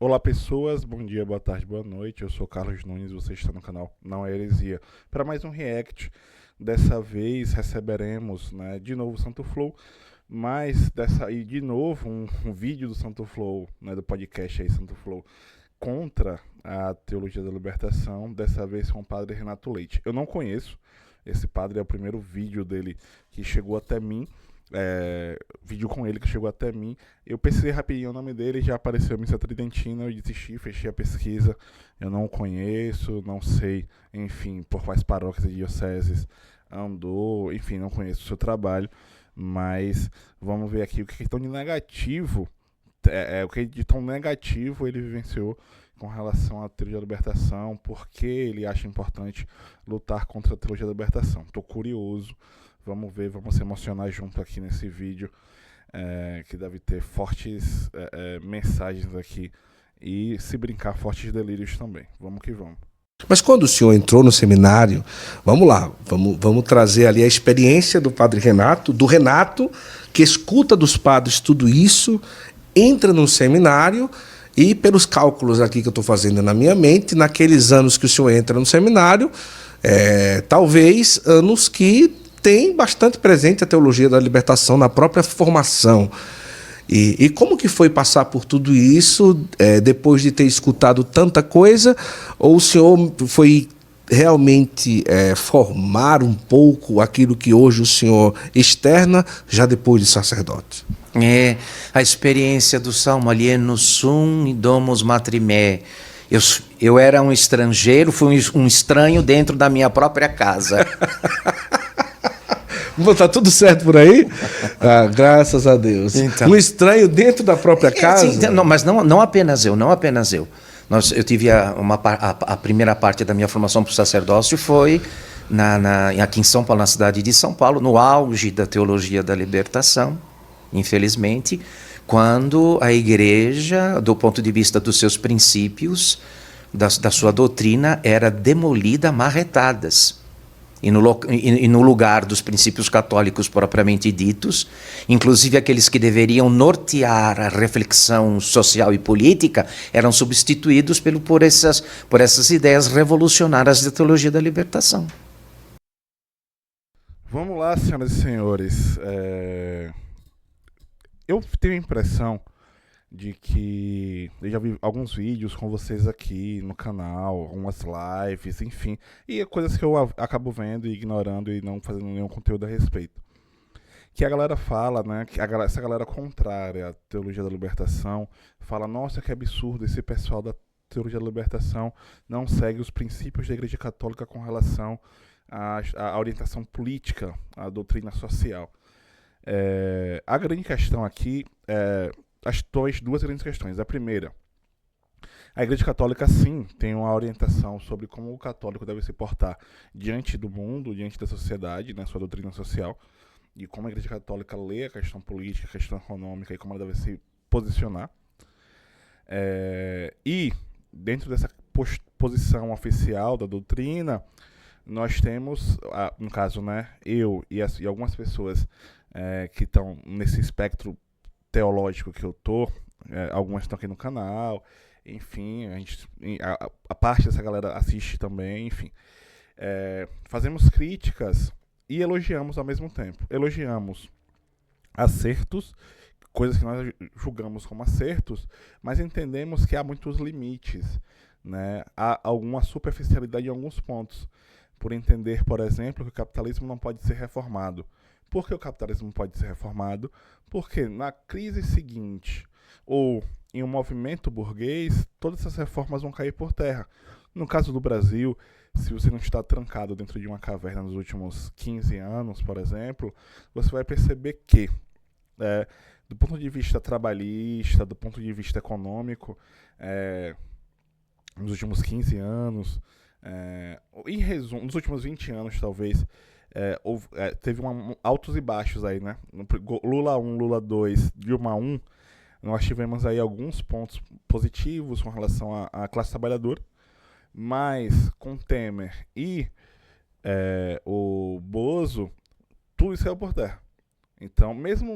Olá pessoas, bom dia, boa tarde, boa noite. Eu sou Carlos Nunes, você está no canal Não é Heresia. Para mais um react, dessa vez receberemos, né, de novo o Santo Flow, mas e de novo um vídeo do Santo Flow, né, do podcast aí Santo Flow, contra a teologia da libertação, dessa vez com o padre Renato Leite. Eu não conheço esse padre, é o primeiro vídeo dele que chegou até mim. Vídeo com ele que chegou até mim. Eu pesquisei rapidinho o nome dele, já apareceu Missa Tridentina, eu desisti, fechei a pesquisa. Eu não o conheço, não sei, enfim, por quais paróquias e dioceses andou, enfim, não conheço o seu trabalho, mas vamos ver aqui o que é tão de negativo, o que de tão negativo ele vivenciou com relação à teologia da libertação, por que ele acha importante lutar contra a teologia da libertação. Estou curioso. Vamos ver, vamos se emocionar junto aqui nesse vídeo, que deve ter fortes mensagens aqui e, se brincar, fortes delírios também. Vamos que vamos. Mas quando o senhor entrou no seminário, vamos lá, vamos trazer ali a experiência do padre Renato, do Renato, que escuta dos padres tudo isso, entra no seminário e, pelos cálculos aqui que eu estou fazendo na minha mente, naqueles anos que o senhor entra no seminário, talvez anos que tem bastante presente a teologia da libertação na própria formação. E como que foi passar por tudo isso, depois de ter escutado tanta coisa, ou o senhor foi realmente formar um pouco aquilo que hoje o senhor externa, já depois de sacerdote? A experiência do Salmo Alienus sum e domus matrime. Eu era um estrangeiro, fui um estranho dentro da minha própria casa. Tá tudo certo por aí? Graças a Deus. Então, um estranho dentro da própria casa? Sim, não, mas não apenas eu. Eu tive a primeira parte da minha formação para o sacerdócio foi aqui em São Paulo, na cidade de São Paulo, no auge da teologia da libertação, infelizmente, quando a igreja, do ponto de vista dos seus princípios, da sua doutrina, era demolida a marretadas. E no lugar dos princípios católicos propriamente ditos, inclusive aqueles que deveriam nortear a reflexão social e política, eram substituídos por essas ideias revolucionárias da teologia da libertação. Vamos lá, senhoras e senhores. Eu tenho a impressão de que eu já vi alguns vídeos com vocês aqui no canal, algumas lives, enfim, e coisas que eu acabo vendo e ignorando e não fazendo nenhum conteúdo a respeito. Que a galera fala, né, essa galera contrária à teologia da libertação, fala, nossa, que absurdo, esse pessoal da teologia da libertação não segue os princípios da Igreja Católica com relação à orientação política, à doutrina social. A grande questão aqui as duas grandes questões. A primeira, a Igreja Católica sim tem uma orientação sobre como o católico deve se portar diante do mundo, diante da sociedade, na sua doutrina social, e como a Igreja Católica lê a questão política, a questão econômica e como ela deve se posicionar. E dentro dessa posição oficial da doutrina, nós temos, no caso, né, eu e algumas pessoas que estão nesse espectro teológico que eu tô, algumas estão aqui no canal, enfim, a parte dessa galera assiste também, enfim. Fazemos críticas e elogiamos ao mesmo tempo. Elogiamos acertos, coisas que nós julgamos como acertos, mas entendemos que há muitos limites, né? Há alguma superficialidade em alguns pontos, por entender, por exemplo, que o capitalismo não pode ser reformado. Por que o capitalismo pode ser reformado? Porque na crise seguinte, ou em um movimento burguês, todas essas reformas vão cair por terra. No caso do Brasil, se você não está trancado dentro de uma caverna nos últimos 15 anos, por exemplo, você vai perceber que, do ponto de vista trabalhista, do ponto de vista econômico, nos últimos 15 anos, em resumo, nos últimos 20 anos talvez, teve altos e baixos aí, né? Lula 1, Lula 2, Dilma 1, nós tivemos aí alguns pontos positivos com relação à classe trabalhadora, mas com Temer e o Bozo, tudo isso caiu por terra. Então, mesmo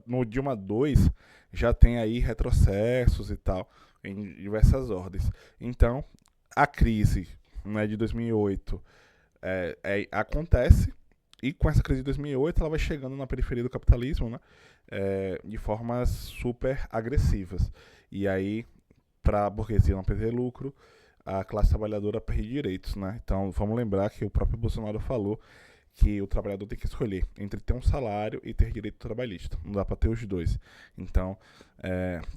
no Dilma 2, já tem aí retrocessos e tal, em diversas ordens. Então, a crise, né, de 2008 acontece, e com essa crise de 2008 ela vai chegando na periferia do capitalismo, né, de formas super agressivas. E aí, para a burguesia não perder lucro, a classe trabalhadora perde direitos, né? Então, vamos lembrar que o próprio Bolsonaro falou que o trabalhador tem que escolher entre ter um salário e ter direito trabalhista. Não dá para ter os dois. Então,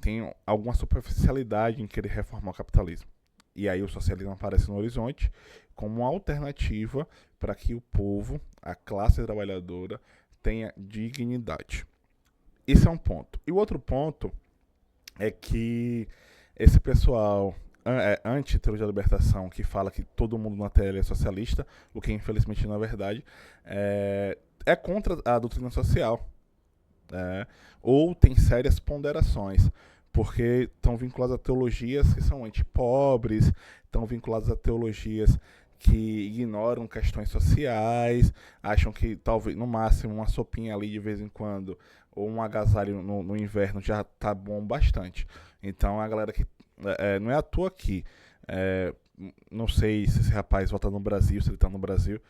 tem alguma superficialidade em querer reformar o capitalismo. E aí o socialismo aparece no horizonte como uma alternativa para que o povo, a classe trabalhadora, tenha dignidade. Esse é um ponto. E o outro ponto é que esse pessoal anti-teoria da libertação, que fala que todo mundo na tela é socialista, o que infelizmente não é verdade, é contra a doutrina social. Ou tem sérias ponderações, porque estão vinculadas a teologias que são antipobres, estão vinculadas a teologias que ignoram questões sociais, acham que talvez, no máximo, uma sopinha ali de vez em quando, ou um agasalho no inverno já tá bom bastante. Então a galera que não é à toa que não sei se esse rapaz volta no Brasil, se ele tá no Brasil,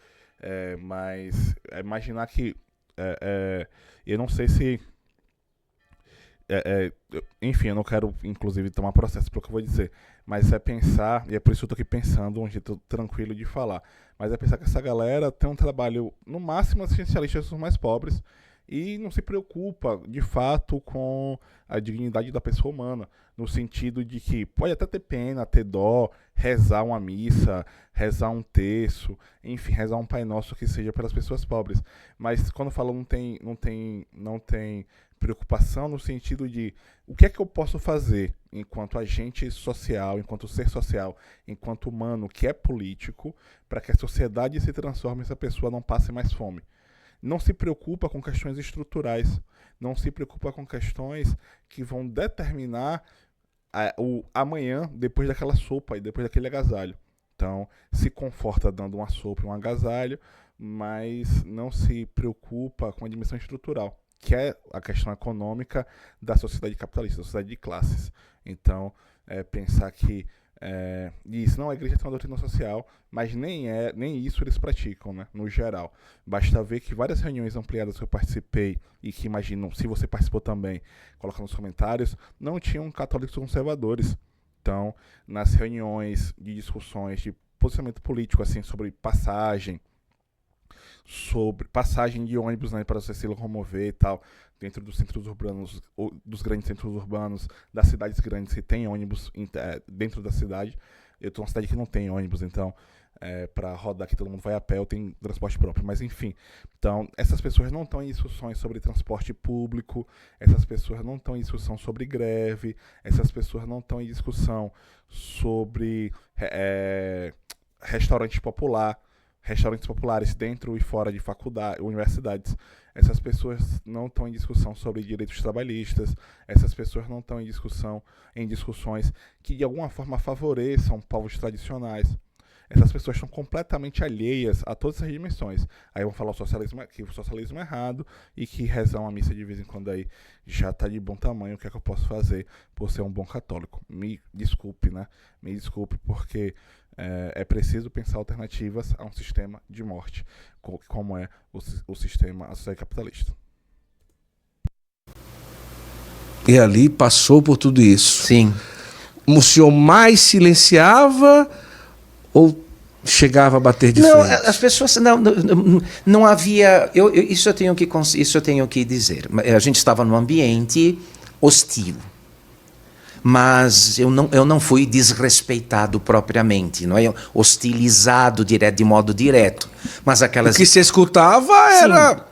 mas imaginar que eu não sei se enfim, eu não quero inclusive tomar processo pelo que eu vou dizer, mas é pensar, e é por isso que eu tô aqui pensando um jeito tranquilo de falar, mas é pensar que essa galera tem um trabalho no máximo assistencialista dos mais pobres e não se preocupa de fato com a dignidade da pessoa humana, no sentido de que pode até ter pena, ter dó, rezar uma missa, rezar um terço, enfim, rezar um Pai Nosso que seja pelas pessoas pobres, mas quando falo não tem preocupação no sentido de o que é que eu posso fazer enquanto agente social, enquanto ser social, enquanto humano que é político, para que a sociedade se transforme e essa pessoa não passe mais fome. Não se preocupa com questões estruturais, não se preocupa com questões que vão determinar o amanhã depois daquela sopa e depois daquele agasalho. Então, se conforta dando uma sopa e um agasalho, mas não se preocupa com a dimensão estrutural, que é a questão econômica da sociedade capitalista, da sociedade de classes. Então, pensar que isso não, a igreja tem uma doutrina social, mas nem isso eles praticam, né, no geral. Basta ver que várias reuniões ampliadas que eu participei, e que imagino, se você participou também, coloca nos comentários, não tinham católicos conservadores. Então, nas reuniões de discussões de posicionamento político, assim, sobre passagem de ônibus, né, para você se locomover e tal, dentro dos centros urbanos, ou dos grandes centros urbanos, das cidades grandes que tem ônibus dentro da cidade. Eu estou numa cidade que não tem ônibus, então para rodar aqui todo mundo vai a pé, eu tenho transporte próprio, mas enfim. Então, essas pessoas não estão em discussões sobre transporte público, essas pessoas não estão em discussão sobre greve, essas pessoas não estão em discussão sobre restaurantes populares dentro e fora de faculdades, universidades. Essas pessoas não estão em discussão sobre direitos trabalhistas, essas pessoas não estão em discussões que de alguma forma favoreçam povos tradicionais. Essas pessoas estão completamente alheias a todas essas dimensões. Aí vão falar que o socialismo é errado e que rezar uma missa de vez em quando aí já está de bom tamanho. O que é que eu posso fazer por ser um bom católico? Me desculpe, né? Me desculpe, porque é preciso pensar alternativas a um sistema de morte, como é o sistema, a sociedade capitalista. E ali passou por tudo isso. Sim. O senhor mais silenciava ou chegava a bater de Não, frente? as pessoas não havia. Isso eu tenho que dizer. A gente estava num ambiente hostil, mas eu não fui desrespeitado propriamente, não é hostilizado de modo direto. Mas aquelas O que se escutava era.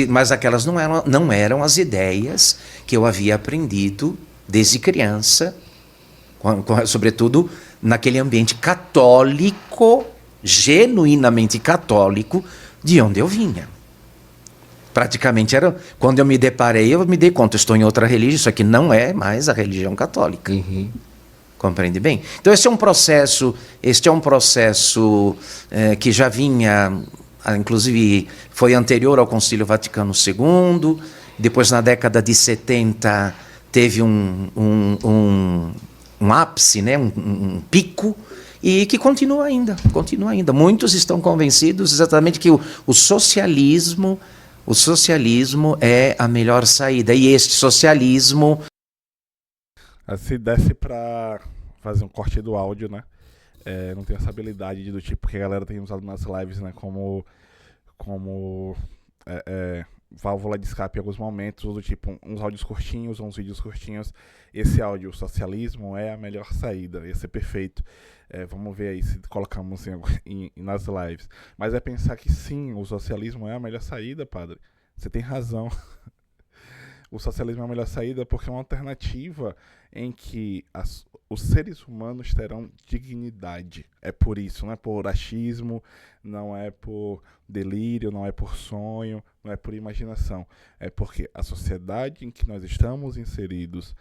mas aquelas não eram as ideias que eu havia aprendido desde criança, sobretudo naquele ambiente católico, genuinamente católico, de onde eu vinha. Praticamente era, quando eu me deparei, eu me dei conta, estou em outra religião, isso aqui não é mais a religião católica. Uhum. Compreende bem? Então este é um processo que já vinha, inclusive foi anterior ao Concílio Vaticano II, depois na década de 70 teve um ápice, né? Um pico, e que continua ainda. Muitos estão convencidos exatamente que o socialismo é a melhor saída. E este socialismo... Se desse pra fazer um corte do áudio, né? Não tem essa habilidade do tipo que a galera tem usado nas lives, né? Como válvula de escape em alguns momentos, do tipo uns áudios curtinhos, uns vídeos curtinhos. Esse áudio, o socialismo é a melhor saída, ia ser perfeito. Vamos ver aí se colocamos nas lives. Mas é pensar que sim, o socialismo é a melhor saída, padre. Você tem razão. O socialismo é a melhor saída porque é uma alternativa em que os seres humanos terão dignidade. É por isso, não é por achismo, não é por delírio, não é por sonho, não é por imaginação. É porque a sociedade em que nós estamos inseridos,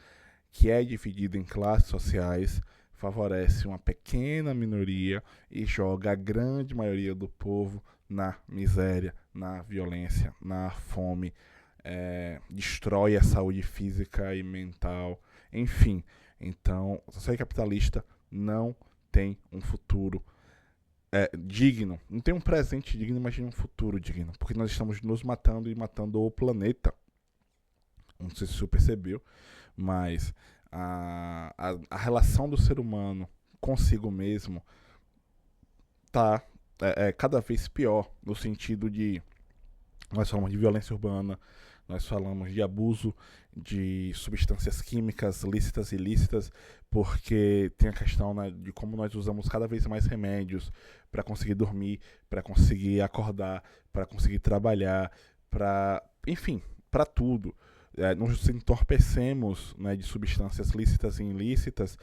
que é dividida em classes sociais, favorece uma pequena minoria e joga a grande maioria do povo na miséria, na violência, na fome. Destrói a saúde física e mental, enfim. Então, a sociedade capitalista não tem um futuro digno, não tem um presente digno, imagine um futuro digno, porque nós estamos nos matando e matando o planeta. Não sei se você percebeu, mas a relação do ser humano consigo mesmo está cada vez pior, no sentido de nós falamos de violência urbana, nós falamos de abuso de substâncias químicas lícitas e ilícitas, porque tem a questão, né, de como nós usamos cada vez mais remédios para conseguir dormir, para conseguir acordar, para conseguir trabalhar, enfim, para tudo. Nos entorpecemos, né, de substâncias lícitas e ilícitas.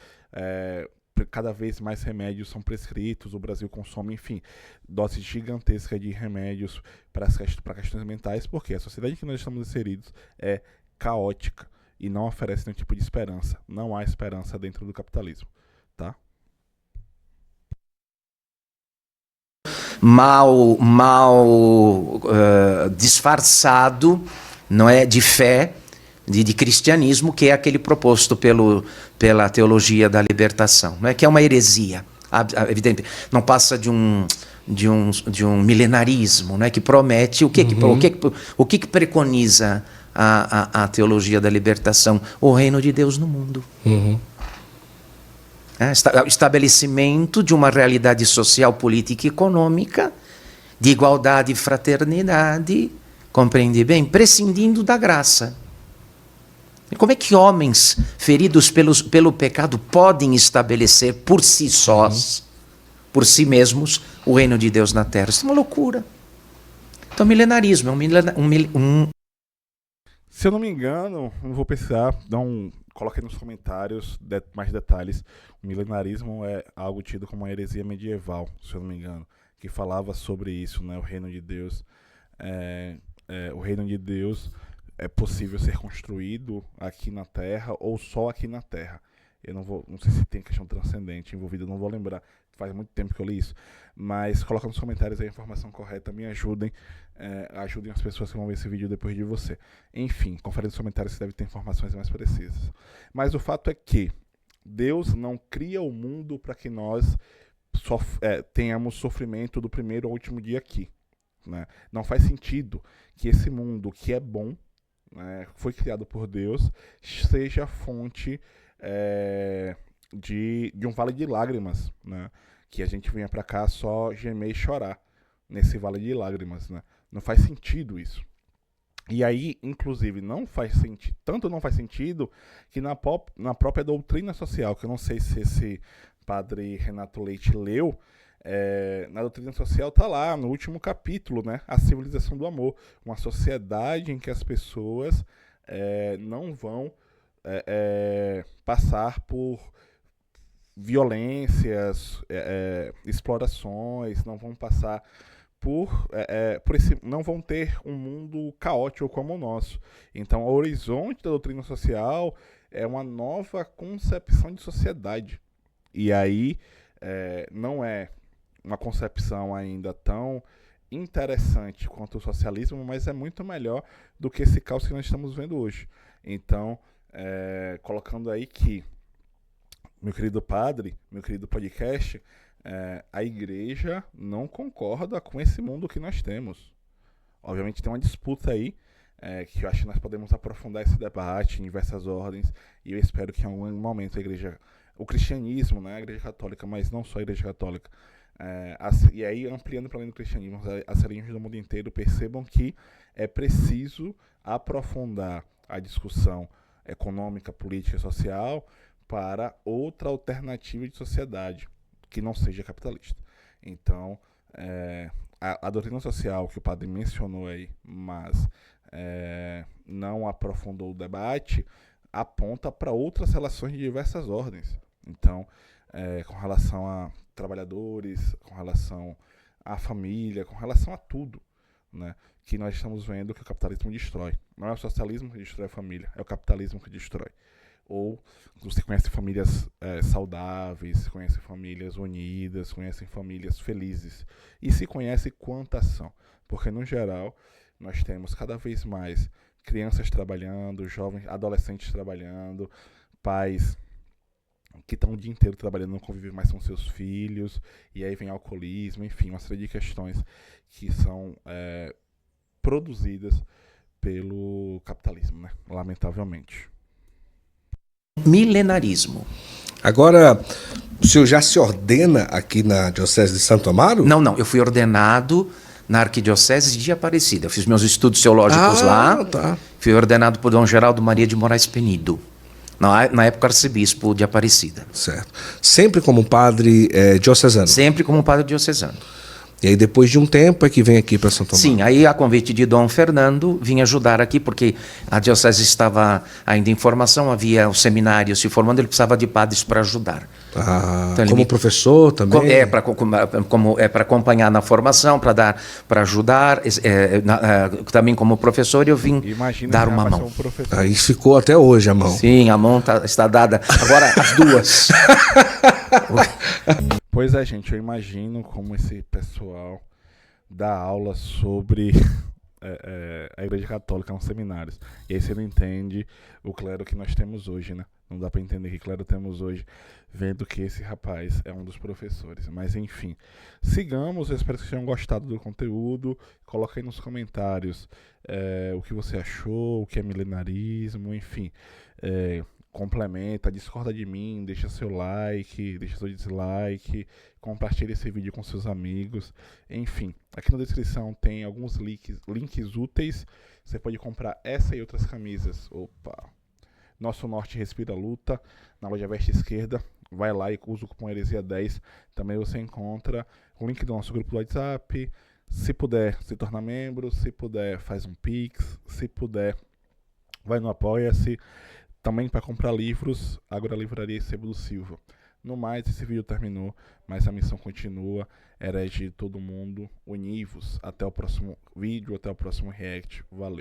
Cada vez mais remédios são prescritos, o Brasil consome, enfim, doses gigantescas de remédios para questões mentais, porque a sociedade em que nós estamos inseridos é caótica e não oferece nenhum tipo de esperança. Não há esperança dentro do capitalismo, tá? Mal disfarçado, não é, de fé, de cristianismo, que é aquele proposto pela teologia da libertação, não é, que é uma heresia, evidente, não passa de um milenarismo, né, que promete o que preconiza a teologia da libertação: o reino de Deus no mundo. O estabelecimento de uma realidade social, política e econômica de igualdade e fraternidade, compreende bem, prescindindo da graça. E como é que homens feridos pelo pecado podem estabelecer por si sós, por si mesmos, o reino de Deus na terra? Isso é uma loucura. Então, milenarismo é Se eu não me engano, não vou precisar, coloque nos comentários mais detalhes. O milenarismo é algo tido como uma heresia medieval, se eu não me engano, que falava sobre isso, né? O reino de Deus. O reino de Deus é possível ser construído aqui na Terra ou só aqui na Terra. Eu não sei se tem questão transcendente envolvida, eu não vou lembrar. Faz muito tempo que eu li isso. Mas coloca nos comentários a informação correta, me ajudem. Ajudem as pessoas que vão ver esse vídeo depois de você. Enfim, confere nos comentários se deve ter informações mais precisas. Mas o fato é que Deus não cria o mundo para que nós tenhamos sofrimento do primeiro ao último dia aqui, né? Não faz sentido que esse mundo que é bom, né, foi criado por Deus, seja fonte de um vale de lágrimas, né? Que a gente venha para cá só gemer e chorar nesse vale de lágrimas, né? Não faz sentido isso. E aí, inclusive, tanto não faz sentido que na própria doutrina social, que eu não sei se esse padre Renato Leite leu, na doutrina social está lá, no último capítulo, né? A civilização do amor. Uma sociedade em que as pessoas não vão passar por violências, explorações, não vão passar não vão ter um mundo caótico como o nosso. Então, o horizonte da doutrina social é uma nova concepção de sociedade. E aí, não é uma concepção ainda tão interessante quanto o socialismo, mas é muito melhor do que esse caos que nós estamos vendo hoje. Então, colocando aí que meu querido padre, meu querido podcast, a igreja não concorda com esse mundo que nós temos. Obviamente tem uma disputa aí, que eu acho que nós podemos aprofundar esse debate em diversas ordens, e eu espero que em algum momento o cristianismo, né, a igreja católica, mas não só a igreja católica, e aí ampliando para além do cristianismo, as religiões do mundo inteiro percebam que é preciso aprofundar a discussão econômica, política e social para outra alternativa de sociedade que não seja capitalista. Então, a doutrina social que o padre mencionou aí, mas não aprofundou o debate, aponta para outras relações de diversas ordens. Então, com relação a trabalhadores, com relação à família, com relação a tudo, né, que nós estamos vendo que o capitalismo destrói. Não é o socialismo que destrói a família, é o capitalismo que destrói. Ou você conhece famílias saudáveis, conhece famílias unidas, conhece famílias felizes. E se conhece quantas são. Porque, no geral, nós temos cada vez mais crianças trabalhando, jovens, adolescentes trabalhando, pais que estão o dia inteiro trabalhando, não convivem mais com seus filhos, e aí vem alcoolismo, enfim, uma série de questões que são produzidas pelo capitalismo, né? Lamentavelmente. Milenarismo. Agora, o senhor já se ordena aqui na Diocese de Santo Amaro? Não, eu fui ordenado na Arquidiocese de Aparecida. Eu fiz meus estudos teológicos lá. Tá. Fui ordenado por Dom Geraldo Maria de Moraes Penido, na época arcebispo de Aparecida. Certo. Sempre como padre diocesano? Sempre como padre diocesano. E aí depois de um tempo é que vem aqui para Santo Amaro? Sim, aí a convite de Dom Fernando vim ajudar aqui, porque a diocese estava ainda em formação, havia o seminário se formando, ele precisava de padres para ajudar. Então, como professor também? Para acompanhar na formação, para ajudar, também como professor eu vim dar uma mão. Aí ficou até hoje a mão. Sim, a mão está dada. Agora as duas. Pois é, gente, eu imagino como esse pessoal dá aula sobre a Igreja Católica nos seminários. E aí você não entende o clero que nós temos hoje, né? Não dá para entender que clero temos hoje, vendo que esse rapaz é um dos professores. Mas enfim, sigamos. Eu espero que vocês tenham gostado do conteúdo. Coloca aí nos comentários o que você achou, o que é milenarismo, enfim. Complementa, discorda de mim, deixa seu like, deixa seu dislike, compartilha esse vídeo com seus amigos, enfim. Aqui na descrição tem alguns links úteis, você pode comprar essa e outras camisas. Nosso Norte Respira Luta, na loja Veste Esquerda, vai lá e usa o cupom Heresia10, também você encontra o link do nosso grupo do WhatsApp, se puder se tornar membro, se puder faz um Pix, se puder vai no Apoia-se. Também para comprar livros, agora a livraria Sebo do Silva. No mais, esse vídeo terminou, mas a missão continua. Herege de todo mundo, univos. Até o próximo vídeo, até o próximo react. Valeu.